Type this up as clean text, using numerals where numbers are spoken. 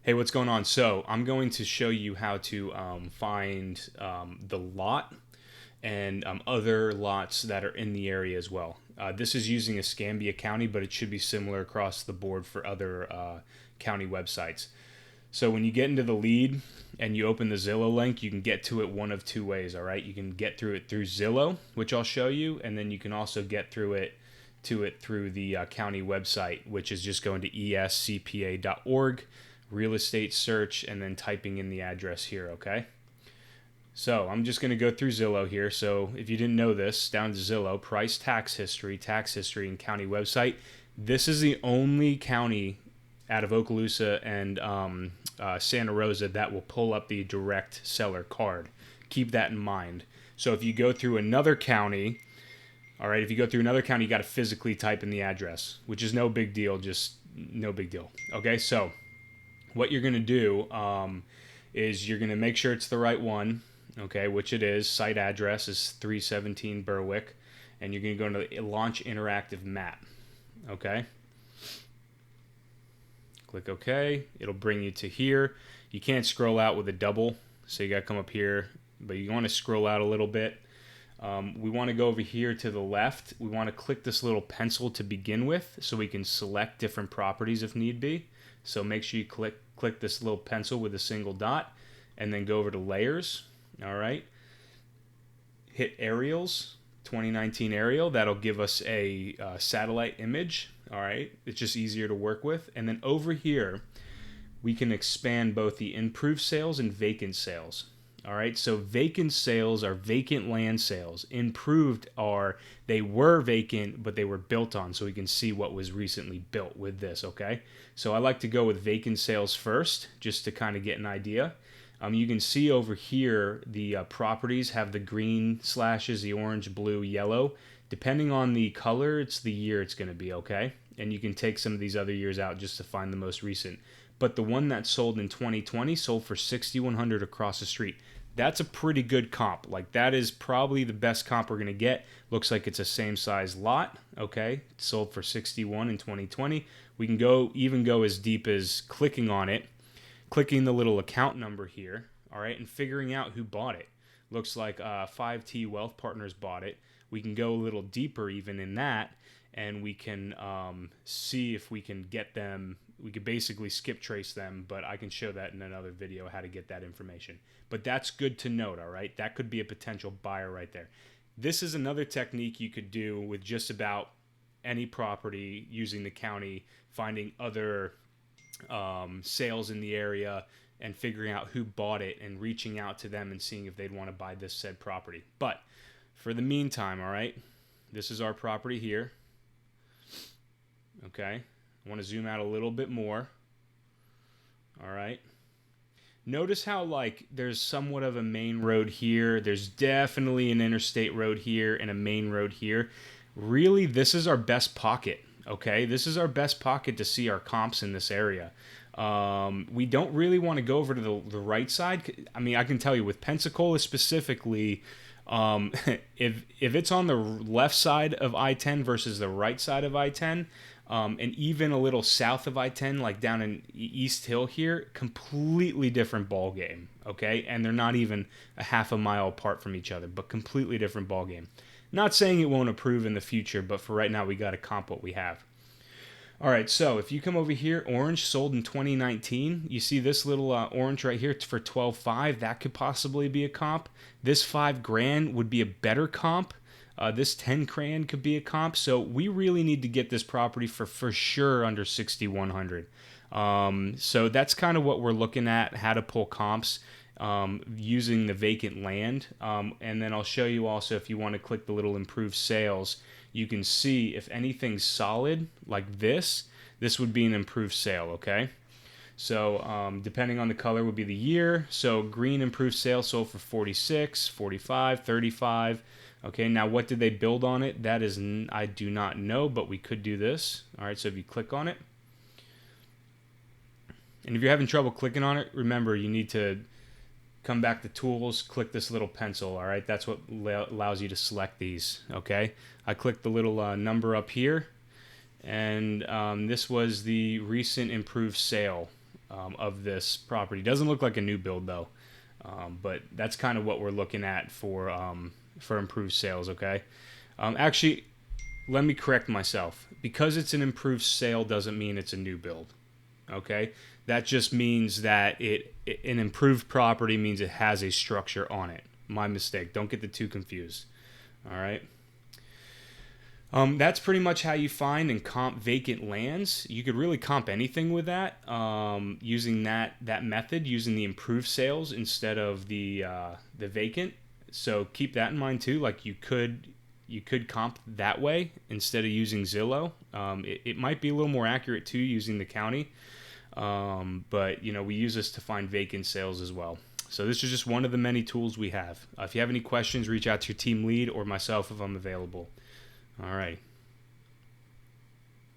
Hey, what's going on? So I'm going to show you how to find the lot and other lots that are in the area as well. This is using Escambia County, but it should be similar across the board for other county websites. So when you get into the lead and you open the Zillow link, you can get to it one of two ways, all right? You can get through it through Zillow, which I'll show you, and then you can also get through it through the county website, which is just going to escpa.org, real estate search, and then typing in the address here, okay? So I'm just going to go through Zillow here. So if you didn't know this, down to Zillow, price, tax history, and county website. This is the only county out of Okaloosa and Santa Rosa that will pull up the direct seller card. Keep that in mind. So if you go through another county, all right, if you go through another county, you got to physically type in the address, which is no big deal, just no big deal. Okay, so what you're going to do is you're going to make sure it's the right one, okay, which it is. Site address is 317 Berwick, and you're going to go into Launch Interactive Map, okay? Click OK. It'll bring you to here. You can't scroll out with a double, so you got to come up here, but you want to scroll out a little bit. We want to go over here to the left. We want to click this little pencil to begin with so we can select different properties if need be. So make sure you click this little pencil with a single dot and then go over to layers. All right. Hit aerials, 2019 aerial. That'll give us a satellite image. All right. It's just easier to work with. And then over here, we can expand both the improved sales and vacant sales. All right, so vacant sales are vacant land sales. Improved are they were vacant, but they were built on, so we can see what was recently built with this, okay? So I like to go with vacant sales first, just to kind of get an idea. You can see over here the properties have the green slashes, the orange, blue, yellow. Depending on the color, it's the year it's going to be, okay? And you can take some of these other years out just to find the most recent. But the one that sold in 2020 sold for $6,100 across the street. That's a pretty good comp. Like, that is probably the best comp we're going to get. Looks like it's a same size lot, okay? It sold for $61 in 2020. We can even go as deep as clicking on it, clicking the little account number here, all right, and figuring out who bought it. Looks like 5T Wealth Partners bought it. We can go a little deeper even in that, and we can see if we can get them. We could basically skip trace them, but I can show that in another video how to get that information. But that's good to note, all right? That could be a potential buyer right there. This is another technique you could do with just about any property using the county, finding other sales in the area and figuring out who bought it and reaching out to them and seeing if they'd want to buy this said property. But for the meantime, all right, this is our property here. Okay. I want to zoom out a little bit more. All right. Notice how, like, there's somewhat of a main road here. There's definitely an interstate road here and a main road here. Really, this is our best pocket, okay? This is our best pocket to see our comps in this area. We don't really want to go over to the right side. I mean, I can tell you with Pensacola specifically, if it's on the left side of I-10 versus the right side of I-10, and even a little south of I-10, like down in East Hill here, completely different ball game, okay? And they're not even a half a mile apart from each other, but completely different ball game. Not saying it won't improve in the future, but for right now, we got to comp what we have. All right, so if you come over here, orange sold in 2019. You see this little orange right here for $12,500. That could possibly be a comp. This $5,000 would be a better comp. This $10,000 could be a comp. So we really need to get this property for sure under $6,100. So that's kind of what we're looking at, how to pull comps using the vacant land. And then I'll show you also, if you want to click the little improve sales, you can see if anything's solid like this would be an improved sale, okay? So depending on the color would be the year. So green improved sale sold for 46, 45, 35. Okay, now what did they build on it? That is, I do not know, but we could do this. All right, so if you click on it, and if you're having trouble clicking on it, remember you need to come back to tools, click this little pencil, all right? That's what allows you to select these, okay? I clicked the little number up here, and this was the recent improved sale, of this property. Doesn't look like a new build though, but that's kind of what we're looking at for improved sales. Okay, actually, let me correct myself. Because it's an improved sale doesn't mean it's a new build. Okay, that just means that an improved property means it has a structure on it. My mistake. Don't get the two confused. All right. That's pretty much how you find and comp vacant lands. You could really comp anything with that, using that method, using the improved sales instead of the vacant. So keep that in mind too. Like you could comp that way instead of using Zillow. It might be a little more accurate too using the county, but we use this to find vacant sales as well. So this is just one of the many tools we have. If you have any questions, reach out to your team lead or myself if I'm available. All right.